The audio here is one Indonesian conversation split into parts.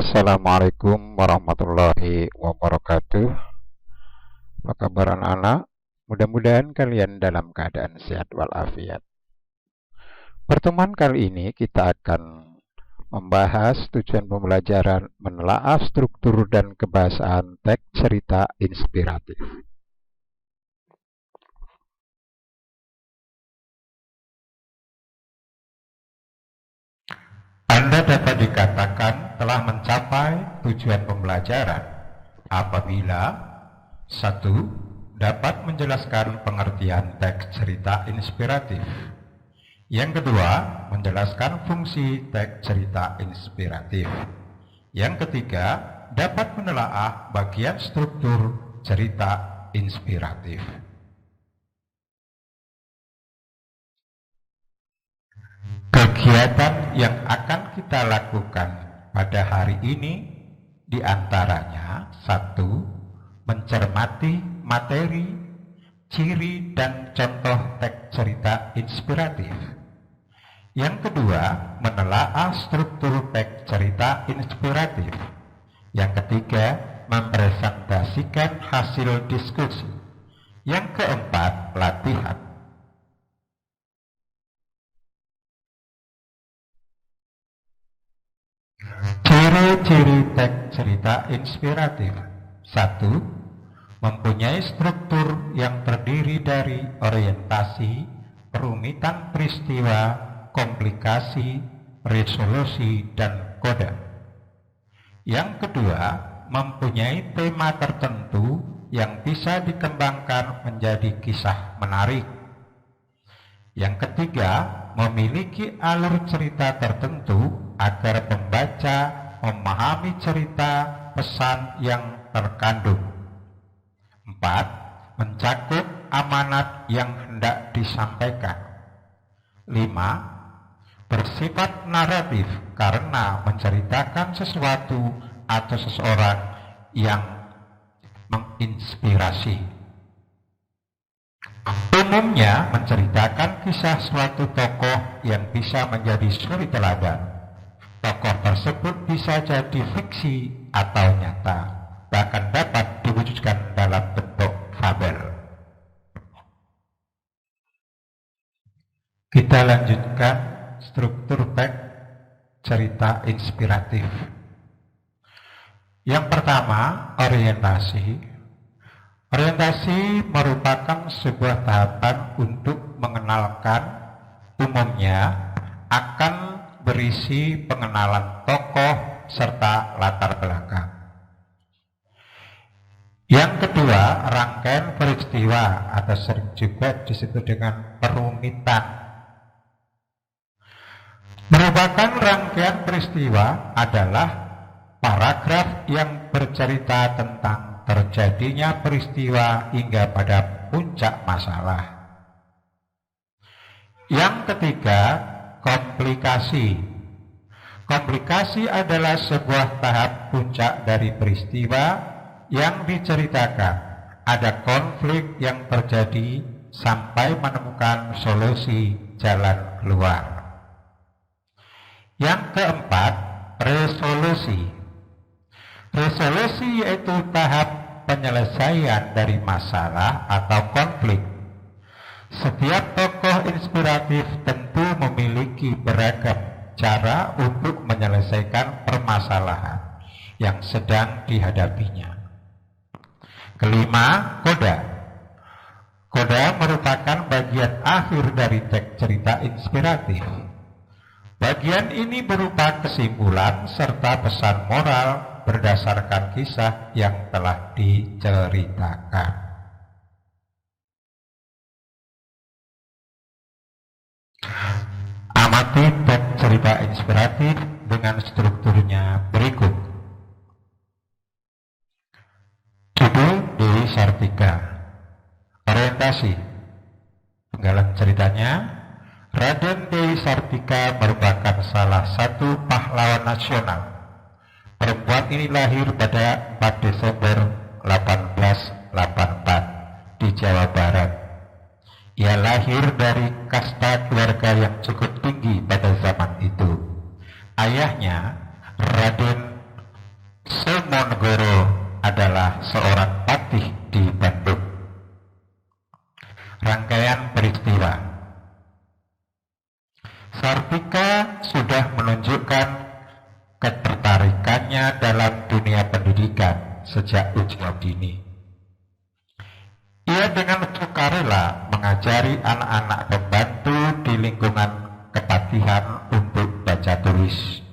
Assalamualaikum warahmatullahi wabarakatuh. Apa kabar anak-anak? Mudah-mudahan kalian dalam keadaan sehat walafiat. Pertemuan kali ini kita akan membahas tujuan pembelajaran menelaah struktur dan kebahasaan teks cerita inspiratif. Anda dapat dikatakan telah mencapai tujuan pembelajaran apabila 1. Dapat menjelaskan pengertian teks cerita inspiratif. Yang kedua, menjelaskan fungsi teks cerita inspiratif. Yang ketiga, dapat menelaah bagian struktur cerita inspiratif. Kegiatan yang akan kita lakukan pada hari ini diantaranya 1. Mencermati materi, ciri, dan contoh teks cerita inspiratif. Yang kedua, menelaah struktur teks cerita inspiratif. Yang ketiga, mempresentasikan hasil diskusi. Yang keempat, latihan. Ciri-ciri teks cerita inspiratif. 1. Mempunyai struktur yang terdiri dari orientasi, perumitan peristiwa, komplikasi, resolusi, dan koda. Yang kedua, mempunyai tema tertentu yang bisa dikembangkan menjadi kisah menarik. Yang ketiga, memiliki alur cerita tertentu agar pembaca memahami cerita pesan yang terkandung. 4. Mencakup amanat yang hendak disampaikan. 5. Bersifat naratif karena menceritakan sesuatu atau seseorang yang menginspirasi. Umumnya menceritakan kisah suatu tokoh yang bisa menjadi suri teladan. Tokoh tersebut bisa jadi fiksi atau nyata, bahkan dapat diwujudkan dalam bentuk fabel. Kita lanjutkan struktur teks cerita inspiratif. Yang pertama, orientasi. Orientasi merupakan sebuah tahapan untuk mengenalkan, umumnya akan berisi pengenalan tokoh serta latar belakang. Yang kedua, rangkaian peristiwa atau sering juga disebut dengan perumitan. Merupakan rangkaian peristiwa adalah paragraf yang bercerita tentang terjadinya peristiwa hingga pada puncak masalah. Yang ketiga, komplikasi. Komplikasi adalah sebuah tahap puncak dari peristiwa yang diceritakan. Ada konflik yang terjadi sampai menemukan solusi jalan keluar. Yang keempat, resolusi. Resolusi yaitu tahap penyelesaian dari masalah atau konflik. Setiap tokoh inspiratif tentu memiliki beragam cara untuk menyelesaikan permasalahan yang sedang dihadapinya. Kelima, koda. Koda merupakan bagian akhir dari teks cerita inspiratif. Bagian ini berupa kesimpulan serta pesan moral berdasarkan kisah yang telah diceritakan. Amati teks cerita inspiratif dengan strukturnya berikut. Judul Dewi Sartika. Orientasi. Penggalan ceritanya, Raden Dewi Sartika merupakan salah satu pahlawan nasional. Perempuan ini lahir pada 4 Desember 1884 di Jawa Barat. Ia lahir dari kasta keluarga yang cukup tinggi pada zaman itu. Ayahnya, Raden Sumonegoro adalah seorang patih di Bandung. Rangkaian peristiwa. Sartika sudah menunjukkan ketertarikannya dalam dunia pendidikan sejak usia dini. Ia dengan sukarela mengajari anak-anak pembantu di lingkungan kepatihan untuk baca tulis.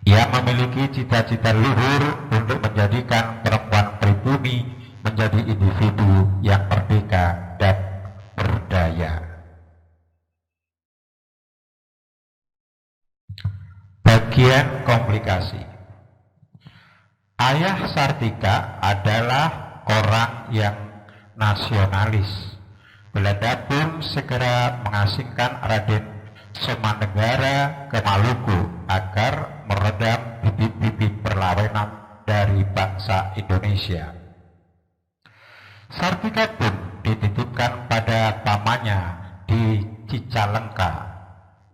Ia memiliki cita-cita luhur untuk menjadikan perempuan pribumi menjadi individu yang merdeka dan berdaya. Bagian komplikasi. Ayah Sartika adalah orang yang nasionalis. Belanda pun segera mengasingkan Raden Sumanegara ke Maluku agar meredam bibit-bibit perlawanan dari bangsa Indonesia. Sartika pun dititipkan pada pamannya di Cicalengka.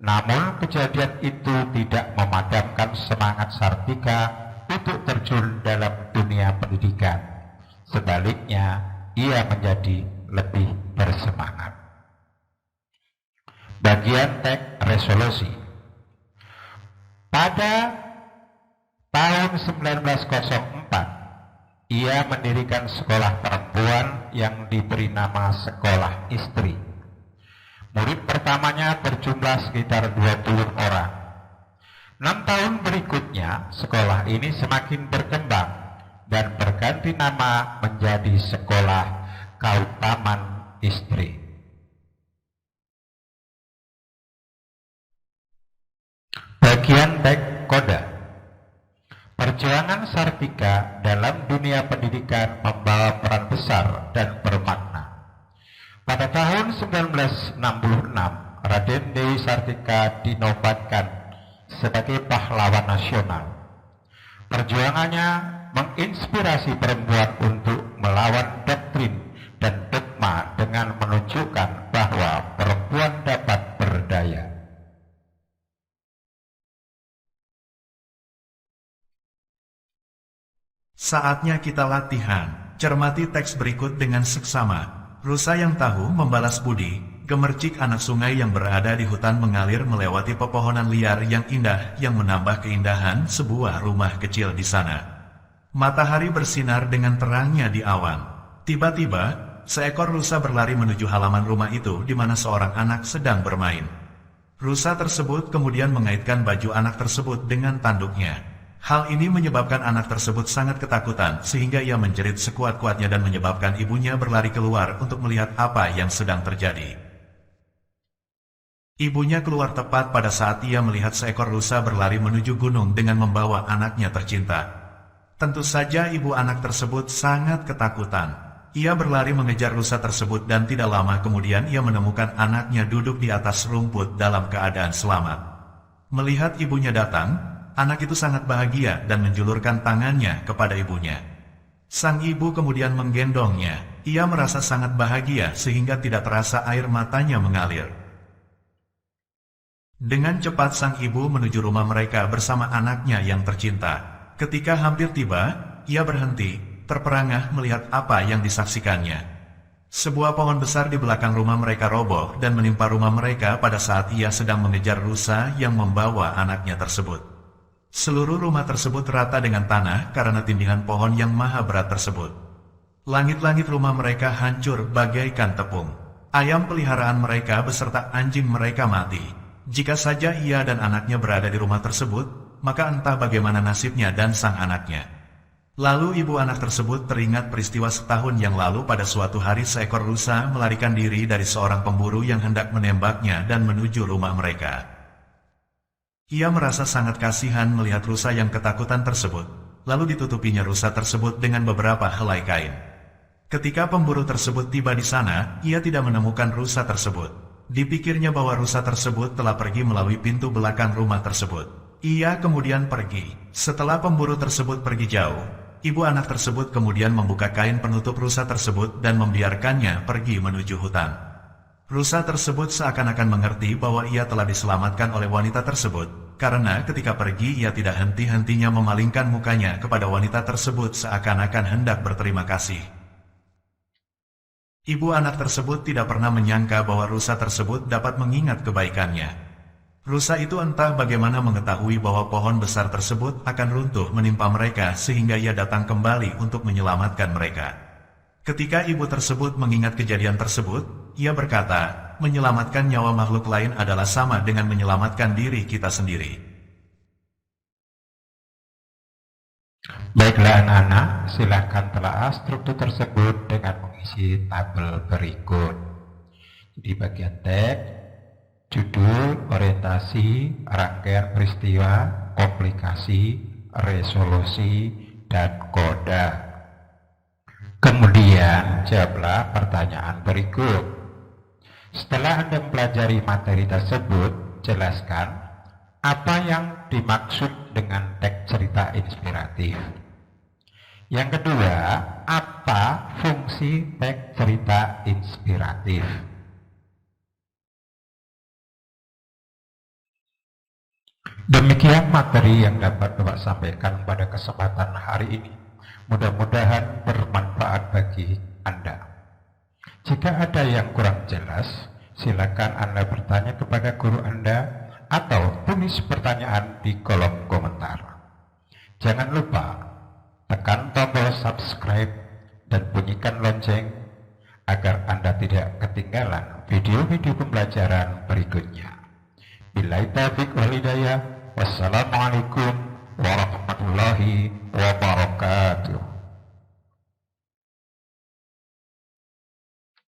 Namun kejadian itu tidak memadamkan semangat Sartika untuk terjun dalam dunia pendidikan. Sebaliknya, ia menjadi lebih bersemangat. Bagian teks resolusi. Pada tahun 1904, ia mendirikan sekolah perempuan yang diberi nama Sekolah Istri. Murid pertamanya berjumlah sekitar 20 orang. 6 tahun berikutnya, sekolah ini semakin berkembang dan berganti nama menjadi Sekolah Kautaman Istri. Bagian teks koda. Perjuangan Sartika dalam dunia pendidikan membawa peran besar dan bermakna. Pada tahun 1966, Raden Dewi Sartika dinobatkan sebagai pahlawan nasional. Perjuangannya menginspirasi perempuan untuk melawan doktrin dan dogma dengan menunjukkan bahwa perempuan dapat berdaya. Saatnya kita latihan. Cermati teks berikut dengan seksama. Rusa yang tahu membalas budi, gemercik anak sungai yang berada di hutan mengalir melewati pepohonan liar yang indah yang menambah keindahan sebuah rumah kecil di sana. Matahari bersinar dengan terangnya di awan. Tiba-tiba, seekor rusa berlari menuju halaman rumah itu di mana seorang anak sedang bermain. Rusa tersebut kemudian mengaitkan baju anak tersebut dengan tanduknya. Hal ini menyebabkan anak tersebut sangat ketakutan sehingga ia menjerit sekuat-kuatnya dan menyebabkan ibunya berlari keluar untuk melihat apa yang sedang terjadi. Ibunya keluar tepat pada saat ia melihat seekor rusa berlari menuju gunung dengan membawa anaknya tercinta. Tentu saja ibu anak tersebut sangat ketakutan. Ia berlari mengejar rusa tersebut dan tidak lama kemudian ia menemukan anaknya duduk di atas rumput dalam keadaan selamat. Melihat ibunya datang, anak itu sangat bahagia dan menjulurkan tangannya kepada ibunya. Sang ibu kemudian menggendongnya. Ia merasa sangat bahagia sehingga tidak terasa air matanya mengalir. Dengan cepat sang ibu menuju rumah mereka bersama anaknya yang tercinta. Ketika hampir tiba, ia berhenti, terperangah melihat apa yang disaksikannya. Sebuah pohon besar di belakang rumah mereka roboh dan menimpa rumah mereka pada saat ia sedang mengejar rusa yang membawa anaknya tersebut. Seluruh rumah tersebut rata dengan tanah karena tindihan pohon yang maha berat tersebut. Langit-langit rumah mereka hancur bagaikan tepung. Ayam peliharaan mereka beserta anjing mereka mati. Jika saja ia dan anaknya berada di rumah tersebut, maka entah bagaimana nasibnya dan sang anaknya. Lalu ibu anak tersebut teringat peristiwa setahun yang lalu pada suatu hari seekor rusa melarikan diri dari seorang pemburu yang hendak menembaknya dan menuju rumah mereka. Ia merasa sangat kasihan melihat rusa yang ketakutan tersebut, lalu ditutupinya rusa tersebut dengan beberapa helai kain. Ketika pemburu tersebut tiba di sana, ia tidak menemukan rusa tersebut. Dipikirnya bahwa rusa tersebut telah pergi melalui pintu belakang rumah tersebut. Ia kemudian pergi. Setelah pemburu tersebut pergi jauh, ibu anak tersebut kemudian membuka kain penutup rusa tersebut dan membiarkannya pergi menuju hutan. Rusa tersebut seakan-akan mengerti bahwa ia telah diselamatkan oleh wanita tersebut. karena ketika pergi ia tidak henti-hentinya memalingkan mukanya kepada wanita tersebut seakan-akan hendak berterima kasih. Ibu anak tersebut tidak pernah menyangka bahwa rusa tersebut dapat mengingat kebaikannya. Rusa itu entah bagaimana mengetahui bahwa pohon besar tersebut akan runtuh menimpa mereka sehingga ia datang kembali untuk menyelamatkan mereka. Ketika ibu tersebut mengingat kejadian tersebut, ia berkata, menyelamatkan nyawa makhluk lain adalah sama dengan menyelamatkan diri kita sendiri. Baiklah anak-anak, silahkan telaah struktur tersebut dengan mengisi tabel berikut. Di bagian teks, judul, orientasi, rangkaian peristiwa, komplikasi, resolusi, dan koda. Kemudian, jawablah pertanyaan berikut. Setelah Anda mempelajari materi tersebut, jelaskan apa yang dimaksud dengan teks cerita inspiratif. Yang kedua, apa fungsi teks cerita inspiratif? Demikian materi yang dapat Bapak sampaikan pada kesempatan hari ini. Mudah-mudahan bermanfaat bagi Anda. Jika ada yang kurang jelas, silakan Anda bertanya kepada guru Anda atau tulis pertanyaan di kolom komentar. Jangan lupa tekan tombol subscribe dan bunyikan lonceng agar Anda tidak ketinggalan video-video pembelajaran berikutnya. Billahi taufiq wal hidayah. Wassalamualaikum warahmatullahi wabarakatuh.